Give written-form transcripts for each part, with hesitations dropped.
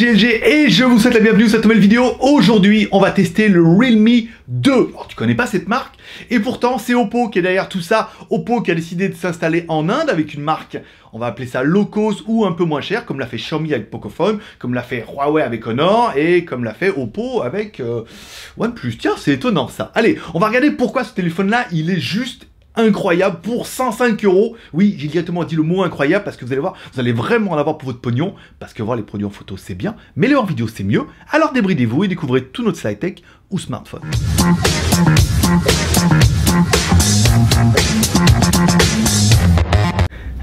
JLG et je vous souhaite la bienvenue dans cette nouvelle vidéo. Aujourd'hui, on va tester le Realme 2. Alors, tu connais pas cette marque et pourtant c'est Oppo qui est derrière tout ça. Oppo qui a décidé de s'installer en Inde avec une marque, on va appeler ça low cost ou un peu moins cher, comme l'a fait Xiaomi avec Pocophone, comme l'a fait Huawei avec Honor et comme l'a fait Oppo avec OnePlus. Tiens, c'est étonnant ça. Allez, on va regarder pourquoi ce téléphone-là, il est juste incroyable pour 105 €. Oui, j'ai directement dit le mot incroyable parce que vous allez voir, vous allez vraiment en avoir pour votre pognon. Parce que voir les produits en photo c'est bien, mais les en vidéo c'est mieux. Alors débridez-vous et découvrez tout notre slide tech ou smartphone.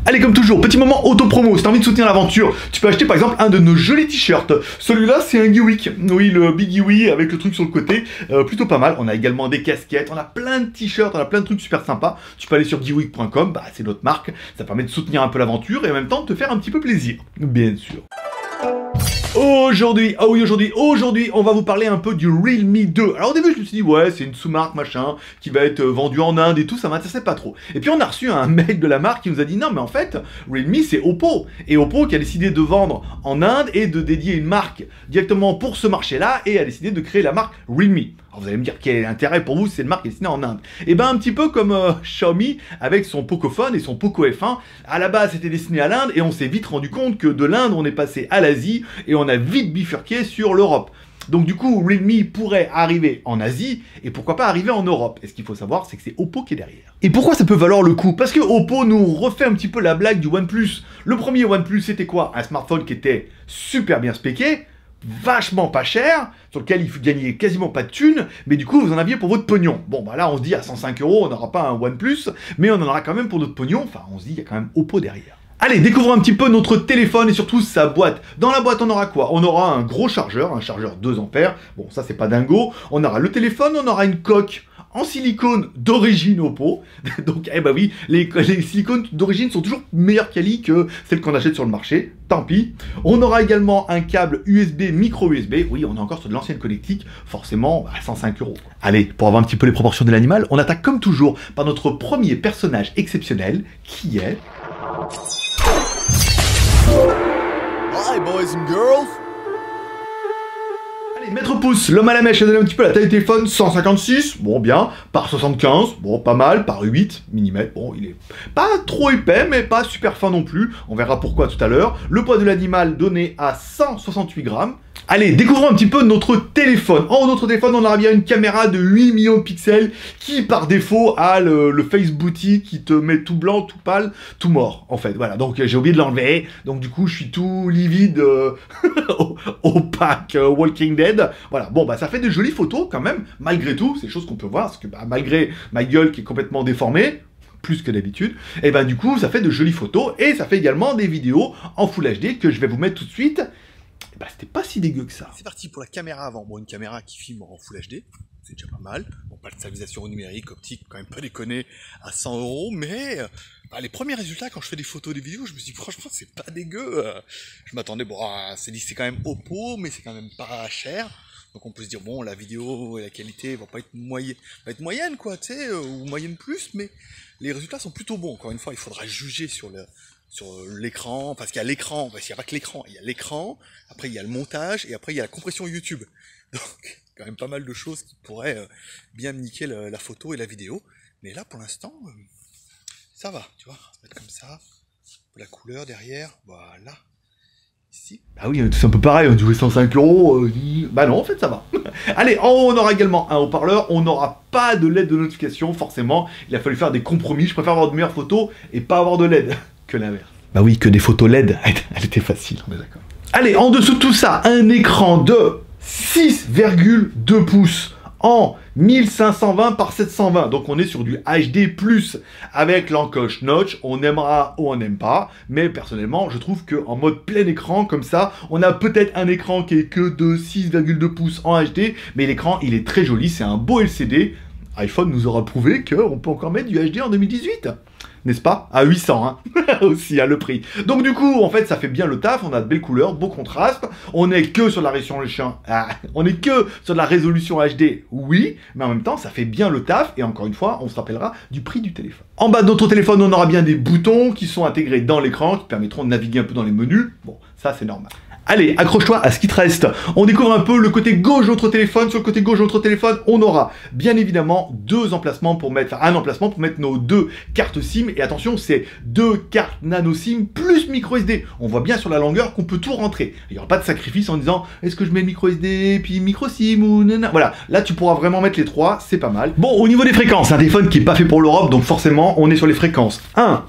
Allez, comme toujours, petit moment auto-promo. Si t'as envie de soutenir l'aventure, tu peux acheter par exemple un de nos jolis t-shirts. Celui-là, c'est un Geewick. Oui, le Big Geewy avec le truc sur le côté. Plutôt pas mal. On a également des casquettes, on a plein de t-shirts, on a plein de trucs super sympas. Tu peux aller sur geewick.com, bah, c'est notre marque. Ça permet de soutenir un peu l'aventure et en même temps de te faire un petit peu plaisir. Bien sûr. Aujourd'hui, aujourd'hui, on va vous parler un peu du Realme 2. Alors au début, je me suis dit, ouais, c'est une sous-marque, machin, qui va être vendue en Inde et tout, ça m'intéressait pas trop. Et puis on a reçu un mail de la marque qui nous a dit, non, mais en fait, Realme, c'est Oppo. Et Oppo qui a décidé de vendre en Inde et de dédier une marque directement pour ce marché-là et a décidé de créer la marque Realme. Alors vous allez me dire, quel est l'intérêt pour vous, c'est une marque qui est destinée en Inde? Et ben un petit peu comme Xiaomi avec son Pocophone et son Poco F1. À la base, c'était destiné à l'Inde et on s'est vite rendu compte que de l'Inde, on est passé à l'Asie et on a vite bifurqué sur l'Europe. Donc du coup, Realme pourrait arriver en Asie et pourquoi pas arriver en Europe. Et ce qu'il faut savoir, c'est que c'est Oppo qui est derrière. Et pourquoi ça peut valoir le coup? Parce que Oppo nous refait un petit peu la blague du OnePlus. Le premier OnePlus, c'était quoi? Un smartphone qui était super bien spéqué, vachement pas cher, sur lequel il faut gagner quasiment pas de thunes, mais du coup vous en aviez pour votre pognon. Bon bah là on se dit à 105 €, on n'aura pas un OnePlus, mais on en aura quand même pour notre pognon, enfin on se dit il y a quand même Oppo derrière. Allez, découvrons un petit peu notre téléphone et surtout sa boîte. Dans la boîte, on aura quoi? On aura un gros chargeur, un chargeur 2 ampères. Bon, ça, c'est pas dingo. On aura le téléphone, on aura une coque en silicone d'origine Oppo. Donc, eh bah oui, les silicones d'origine sont toujours meilleurs quali que celles qu'on achète sur le marché. Tant pis. On aura également un câble USB, micro USB. Oui, on est encore sur de l'ancienne connectique, forcément à 105 €. Allez, pour avoir un petit peu les proportions de l'animal, on attaque comme toujours par notre premier personnage exceptionnel, qui est... Hi boys and girls. Allez, maître pouce, l'homme à la mèche a donné un petit peu la taille du téléphone, 156, bon bien, par 75, bon pas mal, par 8 mm, bon il est pas trop épais mais pas super fin non plus, on verra pourquoi tout à l'heure. Le poids de l'animal donné à 168 grammes. Allez, découvrons un petit peu notre téléphone. En notre téléphone, on aura bien une caméra de 8 millions de pixels qui, par défaut, a le face booty qui te met tout blanc, tout pâle, tout mort, en fait. Voilà, donc j'ai oublié de l'enlever. Donc du coup, je suis tout livide, opaque, Walking Dead. Voilà, bon, bah ça fait de jolies photos quand même, malgré tout. C'est des choses qu'on peut voir, parce que bah, malgré ma gueule qui est complètement déformée, plus que d'habitude, et ben du coup, ça fait de jolies photos et ça fait également des vidéos en Full HD que je vais vous mettre tout de suite. Bah, c'était pas si dégueu que ça. C'est parti pour la caméra avant. Bon, une caméra qui filme en Full HD, c'est déjà pas mal. Bon, pas de stabilisation numérique, optique, quand même pas déconner à 100 €, mais bah, les premiers résultats quand je fais des photos, des vidéos, je me suis dit franchement c'est pas dégueu. Je m'attendais, bon, c'est quand même Oppo, mais c'est quand même pas cher. Donc on peut se dire bon, la vidéo et la qualité vont pas être moyenne quoi, tu sais, ou moyenne plus, mais les résultats sont plutôt bons. Encore une fois, il faudra juger sur l'écran, parce qu'il y a l'écran, parce qu'il n'y a pas que l'écran, il y a l'écran, après il y a le montage, et après il y a la compression YouTube. Donc, quand même pas mal de choses qui pourraient bien me niquer la photo et la vidéo. Mais là, pour l'instant, ça va, tu vois, ça va être comme ça, la couleur derrière, voilà, ici. Ah oui, c'est un peu pareil, on jouait 105 €, bah non, en fait, ça va. Allez, en haut, on aura également un haut-parleur, on n'aura pas de LED de notification, forcément, il a fallu faire des compromis, je préfère avoir de meilleures photos et pas avoir de LED. Que l'inverse. Bah oui, que des photos LED, elle était facile, on est d'accord. Allez, en dessous de tout ça, un écran de 6,2 pouces en 1520 par 720. Donc on est sur du HD+, avec l'encoche notch, on aimera ou on n'aime pas, mais personnellement, je trouve qu'en mode plein écran, comme ça, on a peut-être un écran qui est que de 6,2 pouces en HD, mais l'écran, il est très joli, c'est un beau LCD. iPhone nous aura prouvé qu'on peut encore mettre du HD en 2018. N'est-ce pas? À 800, hein. Aussi, à le prix. Donc du coup, en fait, ça fait bien le taf, on a de belles couleurs, beau contraste, on est que sur la résolution, HD, oui, mais en même temps, ça fait bien le taf, et encore une fois, on se rappellera du prix du téléphone. En bas de notre téléphone, on aura bien des boutons qui sont intégrés dans l'écran, qui permettront de naviguer un peu dans les menus. Bon, ça c'est normal. Allez, accroche-toi à ce qui te reste. On découvre un peu le côté gauche de notre téléphone. Sur le côté gauche de notre téléphone, on aura bien évidemment un emplacement pour mettre nos 2 cartes SIM. Et attention, c'est 2 cartes nano SIM plus micro SD. On voit bien sur la longueur qu'on peut tout rentrer. Il n'y aura pas de sacrifice en disant est-ce que je mets micro SD puis micro SIM ou nana. Voilà, là tu pourras vraiment mettre les 3, c'est pas mal. Bon, au niveau des fréquences, c'est un téléphone qui n'est pas fait pour l'Europe, donc forcément on est sur les fréquences 1,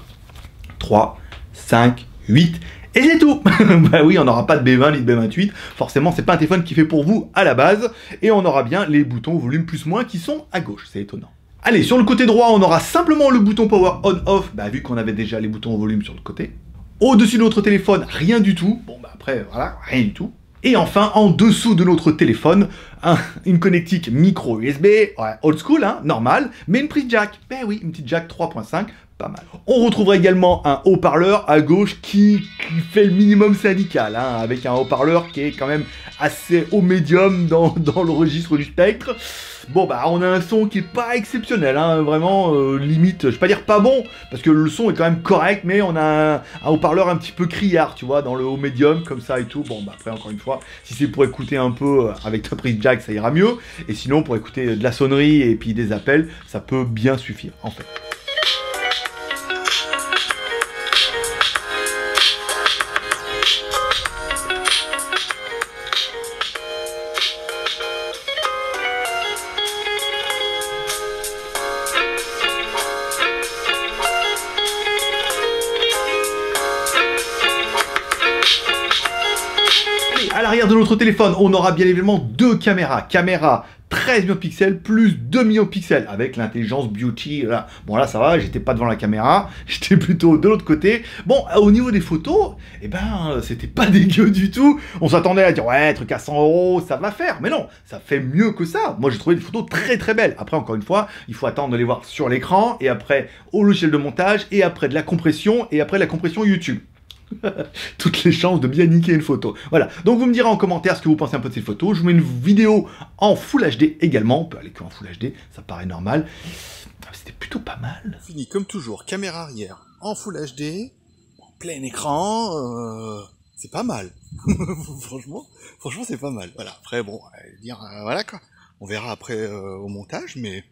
3, 5, 8. Et c'est tout. Bah oui, on n'aura pas de B20 ni de B28. Forcément, c'est pas un téléphone qui fait pour vous à la base. Et on aura bien les boutons volume plus moins qui sont à gauche. C'est étonnant. Allez, sur le côté droit, on aura simplement le bouton power on-off. Bah vu qu'on avait déjà les boutons volume sur le côté. Au-dessus de notre téléphone, rien du tout. Bon bah après, voilà, rien du tout. Et enfin, en dessous de notre téléphone, une connectique micro USB, ouais, old school, hein, normal, mais une prise jack. Ben oui, une petite jack 3.5. Pas mal. On retrouvera également un haut-parleur à gauche qui fait le minimum syndical, hein, avec un haut-parleur qui est quand même assez haut médium dans le registre du spectre. Bon bah on a un son qui est pas exceptionnel, hein, vraiment limite, je vais pas dire pas bon, parce que le son est quand même correct, mais on a un haut-parleur un petit peu criard, tu vois, dans le haut médium, comme ça et tout. Bon bah après encore une fois, si c'est pour écouter un peu avec ta prise jack, ça ira mieux, et sinon pour écouter de la sonnerie et puis des appels, ça peut bien suffire en fait. À l'arrière de notre téléphone, on aura bien évidemment 2 caméras. Caméra 13 millions de pixels plus 2 millions de pixels avec l'intelligence beauty. Là. Bon là ça va, j'étais pas devant la caméra, j'étais plutôt de l'autre côté. Bon, au niveau des photos, eh ben c'était pas dégueu du tout. On s'attendait à dire ouais, truc à 100 €, ça va faire. Mais non, ça fait mieux que ça. Moi j'ai trouvé des photos très très belles. Après encore une fois, il faut attendre de les voir sur l'écran et après au logiciel de montage et après de la compression et après la compression YouTube. Toutes les chances de bien niquer une photo. Voilà, donc vous me direz en commentaire ce que vous pensez un peu de ces photos. Je vous mets une vidéo en Full HD également. On peut aller qu'en Full HD, ça paraît normal. C'était plutôt pas mal. Fini comme toujours, caméra arrière en Full HD, en plein écran, c'est pas mal. franchement c'est pas mal. Voilà, après bon, dire voilà quoi. On verra après au montage, mais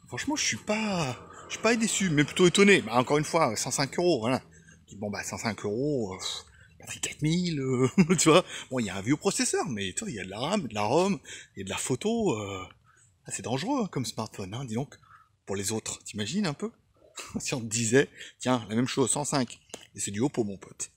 franchement je suis pas déçu, mais plutôt étonné. Bah, encore une fois, 105 €, voilà. Bon bah 105 €, batterie 4000, tu vois. Bon, il y a un vieux processeur, mais tu vois, il y a de la RAM, de la ROM, il y a de la photo. C'est dangereux hein, comme smartphone, hein, dis donc. Pour les autres, t'imagines un peu? Si on te disait, tiens, la même chose, 105, et c'est du Oppo mon pote.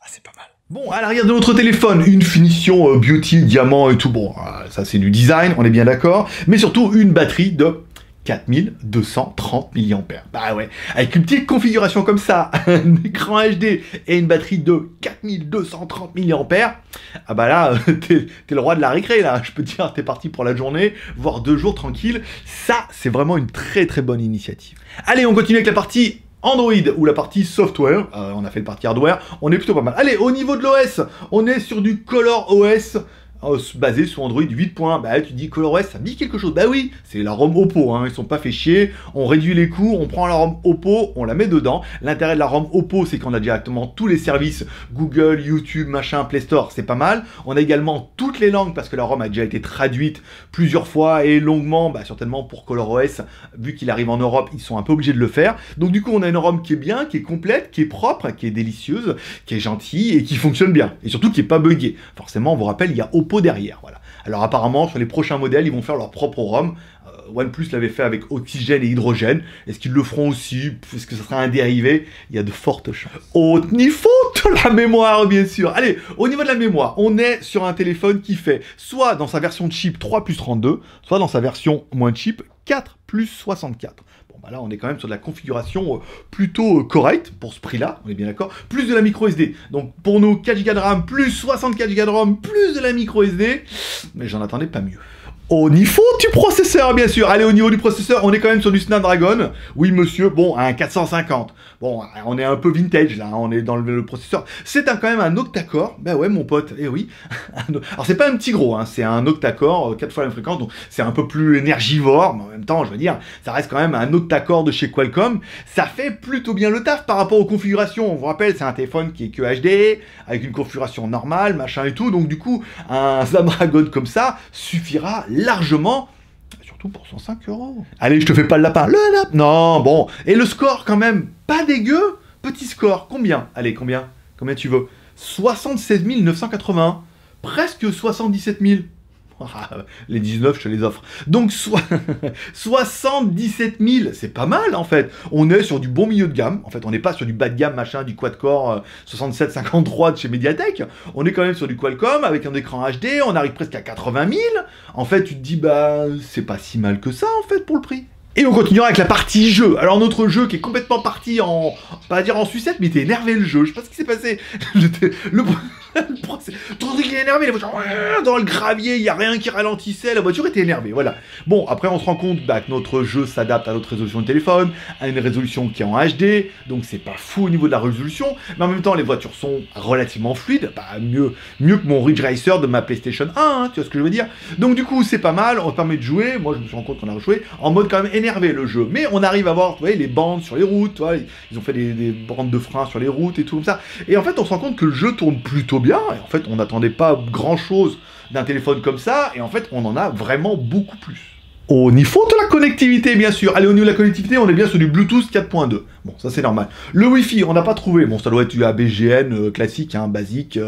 Ah, c'est pas mal. Bon, à l'arrière de notre téléphone, une finition beauty, diamant et tout. Bon, ça c'est du design, on est bien d'accord. Mais surtout, une batterie de 4230 mAh. Bah ouais, avec une petite configuration comme ça, un écran HD et une batterie de 4230 mAh, ah bah là, t'es le roi de la récré là, je peux te dire, t'es parti pour la journée, voire 2 jours tranquille. Ça, c'est vraiment une très très bonne initiative. Allez, on continue avec la partie Android ou la partie software. On a fait le partie hardware, on est plutôt pas mal. Allez, au niveau de l'OS, on est sur du ColorOS, basé sur Android 8. Bah tu dis ColorOS, ça me dit quelque chose. Bah oui, c'est la ROM Oppo, hein, ils sont pas fait chier. On réduit les coûts, on prend la ROM Oppo, on la met dedans. L'intérêt de la ROM Oppo, c'est qu'on a directement tous les services Google, YouTube, machin, Play Store, c'est pas mal. On a également toutes les langues parce que la ROM a déjà été traduite plusieurs fois et longuement, bah certainement pour ColorOS, vu qu'il arrive en Europe, ils sont un peu obligés de le faire. Donc du coup, on a une ROM qui est bien, qui est complète, qui est propre, qui est délicieuse, qui est gentille et qui fonctionne bien. Et surtout qui est pas buggée. Forcément, on vous rappelle, il y a Oppo derrière, voilà. Alors apparemment, sur les prochains modèles, ils vont faire leur propre ROM. OnePlus l'avait fait avec oxygène et hydrogène. Est-ce qu'ils le feront aussi? Est-ce que ça sera un dérivé? Il y a de fortes chances. Au niveau de la mémoire, bien sûr. Allez, au niveau de la mémoire, on est sur un téléphone qui fait soit dans sa version chip 3 plus 32, soit dans sa version moins chip 4 plus 64. Bon, bah là, on est quand même sur de la configuration plutôt correcte pour ce prix-là, on est bien d'accord. Plus de la micro SD. Donc, pour nos 4 Go de RAM, plus 64 Go de ROM, plus de la micro SD. Mais j'en attendais pas mieux. Au niveau du processeur, bien sûr. Allez, au niveau du processeur, on est quand même sur du Snapdragon. Oui, monsieur. Bon, un 450. Bon, on est un peu vintage, là. On est dans le processeur. C'est quand même un octa-core. Ben ouais, mon pote. Eh oui. Alors, c'est pas un petit gros, hein. C'est un octa-core, 4 fois la fréquence. Donc, c'est un peu plus énergivore. Mais en même temps, je veux dire, ça reste quand même un octa-core de chez Qualcomm. Ça fait plutôt bien le taf par rapport aux configurations. On vous rappelle, c'est un téléphone qui est que HD, avec une configuration normale, machin et tout. Donc, du coup, un Snapdragon comme ça suffira largement, surtout pour 105 €. Allez, je te fais pas le lapin. Le lapin. Non, bon. Et le score, quand même, pas dégueu. Petit score. Combien? Allez, combien? Combien tu veux? 76 980. Presque 77 000. Les 19, je te les offre. Donc, 77 000, c'est pas mal, en fait. On est sur du bon milieu de gamme. En fait, on n'est pas sur du bas de gamme, machin, du quad-core 6753 de chez Mediatek. On est quand même sur du Qualcomm, avec un écran HD. On arrive presque à 80 000. En fait, tu te dis, bah, c'est pas si mal que ça, en fait, pour le prix. Et on continuera avec la partie jeu. Alors notre jeu qui est complètement parti en, pas dire en sucette, mais il était énervé le jeu. Je sais pas ce qui s'est passé. Ton truc il est énervé, dans le gravier, il y a rien qui ralentissait, la voiture était énervée, voilà. Bon, après on se rend compte que notre jeu s'adapte à notre résolution de téléphone, à une résolution qui est en HD, donc c'est pas fou au niveau de la résolution, mais en même temps les voitures sont relativement fluides, bah, mieux que mon Ridge Racer de ma PlayStation 1, hein, tu vois ce que je veux dire. Donc du coup c'est pas mal, on permet de jouer, moi je me suis rendu compte qu'on a rejoué, en mode quand même énervé le jeu, mais on arrive à voir, vous voyez, les bandes sur les routes, tu vois, ils ont fait des bandes de frein sur les routes et tout comme ça, et en fait on se rend compte que le jeu tourne plutôt bien, et en fait on n'attendait pas grand chose d'un téléphone comme ça, et en fait on en a vraiment beaucoup plus. Au niveau de la connectivité, bien sûr. Allez, au niveau de la connectivité, on est bien sur du Bluetooth 4.2. Bon, ça c'est normal. Le Wi-Fi, on n'a pas trouvé. Bon, ça doit être du ABGN classique, hein, basique,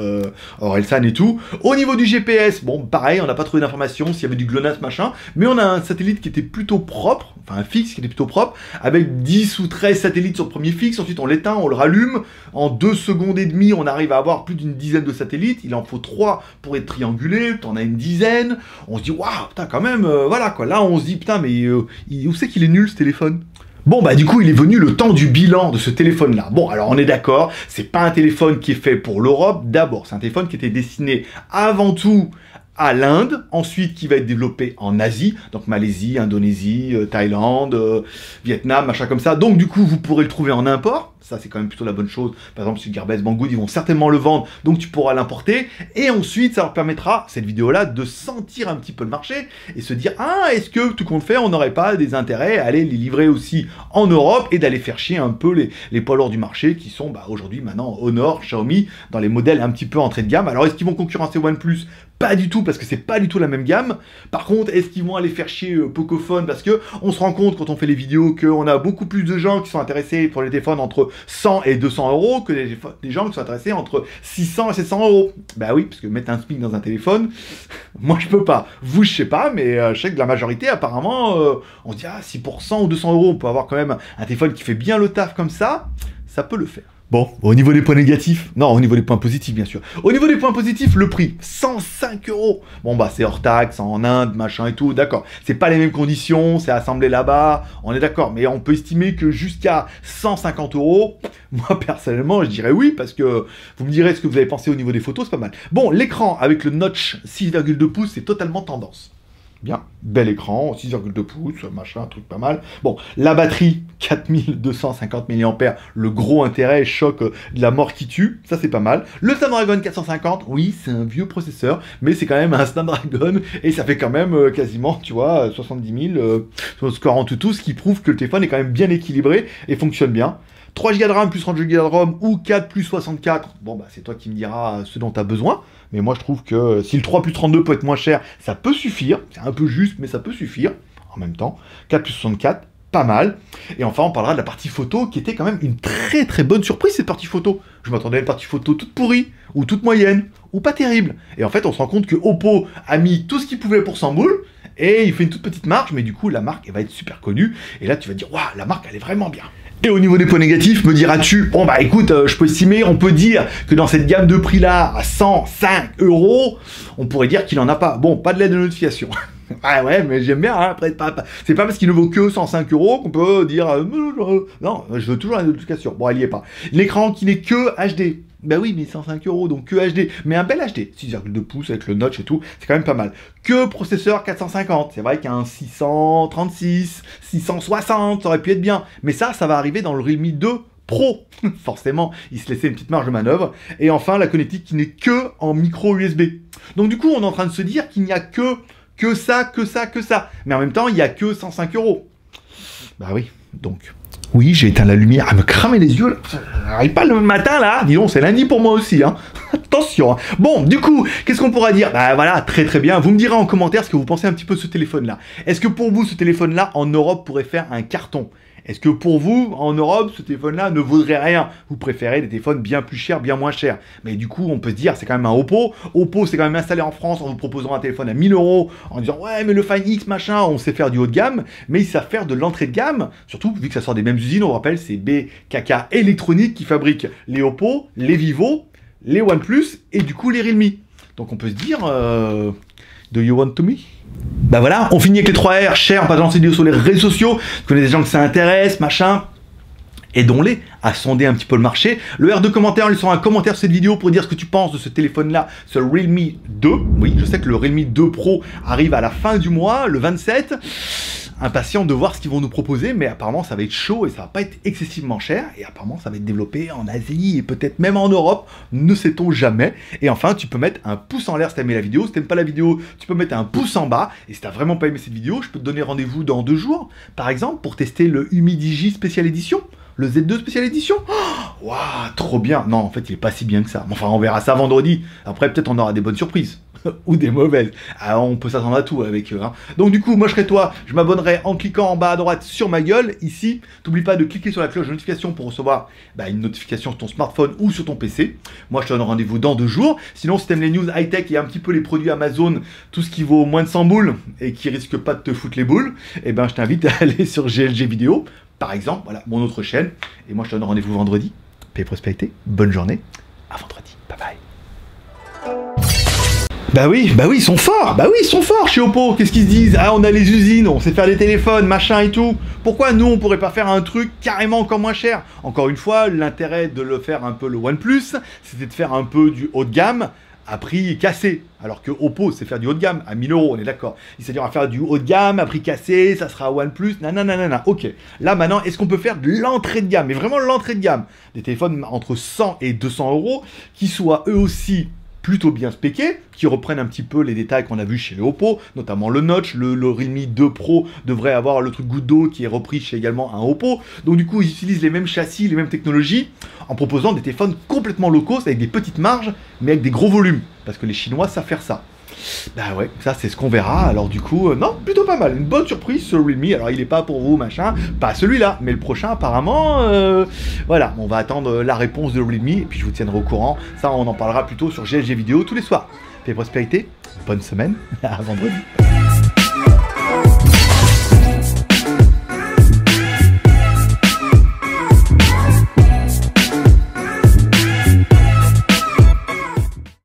Orelsan et tout. Au niveau du GPS, bon, pareil, on n'a pas trouvé d'informations s'il y avait du GLONASS, machin. Mais on a un satellite qui était plutôt propre, enfin un fixe qui était plutôt propre, avec 10 ou 13 satellites sur le premier fixe. Ensuite, on l'éteint, on le rallume. En 2 secondes et demie, on arrive à avoir plus d'une dizaine de satellites. Il en faut 3 pour être triangulé. T'en as une dizaine. On se dit, waouh, putain, quand même, voilà quoi. Là, on se dit, putain, mais où c'est qu'il est nul ce téléphone? Bon, bah du coup, il est venu le temps du bilan de ce téléphone-là. Bon, alors on est d'accord, c'est pas un téléphone qui est fait pour l'Europe. D'abord, c'est un téléphone qui était destiné avant tout à l'Inde, ensuite qui va être développé en Asie, donc Malaisie, Indonésie, Thaïlande, Vietnam, machin comme ça. Donc du coup, vous pourrez le trouver en import. Ça, c'est quand même plutôt la bonne chose. Par exemple, sur Gearbest, Banggood, ils vont certainement le vendre, donc tu pourras l'importer. Et ensuite, ça leur permettra, cette vidéo-là, de sentir un petit peu le marché et se dire, ah, est-ce que, tout compte fait, on n'aurait pas des intérêts à aller les livrer aussi en Europe et d'aller faire chier un peu les poids lourds du marché qui sont, bah, aujourd'hui, maintenant, Honor, Xiaomi, dans les modèles un petit peu entrée de gamme. Alors, est-ce qu'ils vont concurrencer OnePlus? Pas du tout, parce que c'est pas du tout la même gamme. Par contre, est-ce qu'ils vont aller faire chier Pocophone? Parce que on se rend compte, quand on fait les vidéos, qu'on a beaucoup plus de gens qui sont intéressés pour les téléphones entre 100 et 200 euros que des gens qui sont intéressés entre 600 et 700 euros. Bah oui, parce que mettre un SMIC dans un téléphone, moi je peux pas. Vous, je sais pas, mais je sais que la majorité, apparemment, on se dit, ah, si pour 100 ou 200 euros, on peut avoir quand même un téléphone qui fait bien le taf comme ça peut le faire. Bon, au niveau des points négatifs, non, au niveau des points positifs, bien sûr. Au niveau des points positifs, le prix, 105 euros. Bon, bah, c'est hors taxe, en Inde, machin et tout, d'accord. C'est pas les mêmes conditions, c'est assemblé là-bas, on est d'accord. Mais on peut estimer que jusqu'à 150 euros, moi, personnellement, je dirais oui, parce que vous me direz ce que vous avez pensé au niveau des photos, c'est pas mal. Bon, l'écran avec le notch 6,2 pouces, c'est totalement tendance. Bien, bel écran, 6,2 pouces, machin, un truc pas mal. Bon, la batterie, 4250 mAh, le gros intérêt, choc de la mort qui tue, ça c'est pas mal. Le Snapdragon 450, oui, c'est un vieux processeur, mais c'est quand même un Snapdragon, et ça fait quand même quasiment, tu vois, 70 000, score en tout, ce qui prouve que le téléphone est quand même bien équilibré et fonctionne bien. 3 Go de RAM plus 30 Go de ROM ou 4 plus 64, bon bah c'est toi qui me diras ce dont tu as besoin, mais moi je trouve que si le 3 plus 32 peut être moins cher, ça peut suffire, c'est un peu juste mais ça peut suffire, en même temps, 4 plus 64, pas mal, et enfin on parlera de la partie photo qui était quand même une très très bonne surprise cette partie photo, je m'attendais à une partie photo toute pourrie, ou toute moyenne, ou pas terrible, et en fait on se rend compte que Oppo a mis tout ce qu'il pouvait pour 100 boules, et il fait une toute petite marge, mais du coup la marque elle va être super connue, et là tu vas dire waouh, la marque elle est vraiment bien. Et au niveau des points négatifs, me diras-tu, bon bah écoute, je peux estimer, on peut dire que dans cette gamme de prix là, à 105 euros, on pourrait dire qu'il en a pas. Bon, pas de l'aide de notification. Ah ouais, mais j'aime bien, hein, après, c'est pas parce qu'il ne vaut que 105 euros qu'on peut dire, non, je veux toujours la notification. Bon, elle y est pas. L'écran qui n'est que HD. Bah oui, mais 105 €, donc que HD. Mais un bel HD, 6,2 pouces avec le notch et tout, c'est quand même pas mal. Que processeur 450, c'est vrai qu'un 636, 660, ça aurait pu être bien. Mais ça va arriver dans le Realme 2 Pro. Forcément, il se laissait une petite marge de manœuvre. Et enfin, la connectique qui n'est que en micro USB. Donc du coup, on est en train de se dire qu'il n'y a que ça. Mais en même temps, il n'y a que 105 €. Bah oui, donc... Oui, j'ai éteint la lumière à me cramer les yeux. J'arrive pas le matin, là. Dis donc, c'est lundi pour moi aussi, hein. Attention, hein. Bon, du coup, qu'est-ce qu'on pourra dire? Bah voilà, très très bien. Vous me direz en commentaire ce que vous pensez un petit peu de ce téléphone-là. Est-ce que pour vous, ce téléphone-là, en Europe, pourrait faire un carton? Est-ce que pour vous, en Europe, ce téléphone-là ne vaudrait rien? Vous préférez des téléphones bien plus chers, bien moins chers. Mais du coup, on peut se dire, c'est quand même un Oppo. Oppo, c'est quand même installé en France en vous proposant un téléphone à 1000 €, en disant, ouais, mais le Find X, machin, on sait faire du haut de gamme, mais ils savent faire de l'entrée de gamme. Surtout, vu que ça sort des mêmes usines, on rappelle, c'est BKK Électronique qui fabrique les Oppo, les Vivo, les OnePlus, et du coup, les Realme. Donc on peut se dire, do you want to me? Bah voilà, on finit avec les 3 R, cher, pas lancer des vidéos sur les réseaux sociaux, je connais des gens que ça intéresse, machin, aidons-les à sonder un petit peu le marché. Le R de commentaires, laissons un commentaire sur cette vidéo pour dire ce que tu penses de ce téléphone-là, ce Realme 2. Oui, je sais que le Realme 2 Pro arrive à la fin du mois, le 27. Impatient de voir ce qu'ils vont nous proposer, mais apparemment ça va être chaud et ça va pas être excessivement cher, et apparemment ça va être développé en Asie et peut-être même en Europe, ne sait-on jamais. Et enfin, tu peux mettre un pouce en l'air si t'as aimé la vidéo, si t'aimes pas la vidéo, tu peux mettre un pouce en bas, et si t'as vraiment pas aimé cette vidéo, je peux te donner rendez-vous dans 2 jours, par exemple, pour tester le Humidigi Special Edition. Le Z2 Special Edition. Waouh, trop bien. Non, en fait, il est pas si bien que ça. Enfin, on verra ça vendredi. Après, peut-être on aura des bonnes surprises. Ou des mauvaises. Ah, on peut s'attendre à tout avec eux. Hein. Donc du coup, moi je serais toi, je m'abonnerai en cliquant en bas à droite sur ma gueule, ici. N'oublie pas de cliquer sur la cloche de notification pour recevoir une notification sur ton smartphone ou sur ton PC. Moi je te donne rendez-vous dans 2 jours. Sinon, si t'aimes les news high-tech et un petit peu les produits Amazon, tout ce qui vaut moins de 100 boules et qui risque pas de te foutre les boules, eh ben je t'invite à aller sur GLG Vidéo, par exemple, voilà, mon autre chaîne. Et moi je te donne rendez-vous vendredi. Paix et prospérité, bonne journée, à vendredi. Bye bye. Bah oui, ils sont forts. Bah oui, ils sont forts chez Oppo. Qu'est-ce qu'ils se disent? Ah, on a les usines, on sait faire des téléphones, machin et tout. Pourquoi nous, on pourrait pas faire un truc carrément encore moins cher? Encore une fois, l'intérêt de le faire un peu le OnePlus, c'était de faire un peu du haut de gamme à prix cassé. Alors que Oppo, c'est faire du haut de gamme à 1000 €, on est d'accord. C'est-à-dire, on va faire du haut de gamme à prix cassé, ça sera OnePlus, nanana. Ok. Là, maintenant, est-ce qu'on peut faire de l'entrée de gamme? Mais vraiment l'entrée de gamme. Des téléphones entre 100 et 200 € qui soient eux aussi plutôt bien spéqués, qui reprennent un petit peu les détails qu'on a vus chez les Oppo, notamment le notch, le Realme 2 Pro devrait avoir le truc goutte d'eau qui est repris chez également un Oppo. Donc du coup, ils utilisent les mêmes châssis, les mêmes technologies, en proposant des téléphones complètement low cost, avec des petites marges, mais avec des gros volumes, parce que les Chinois savent faire ça. Bah ouais, ça c'est ce qu'on verra, alors du coup, non, plutôt pas mal, une bonne surprise ce Realme, alors il est pas pour vous, machin, pas celui-là, mais le prochain apparemment, voilà, on va attendre la réponse de Realme, et puis je vous tiendrai au courant, ça on en parlera plutôt sur GLG Vidéo tous les soirs. Paix et prospérité, bonne semaine, à vendredi.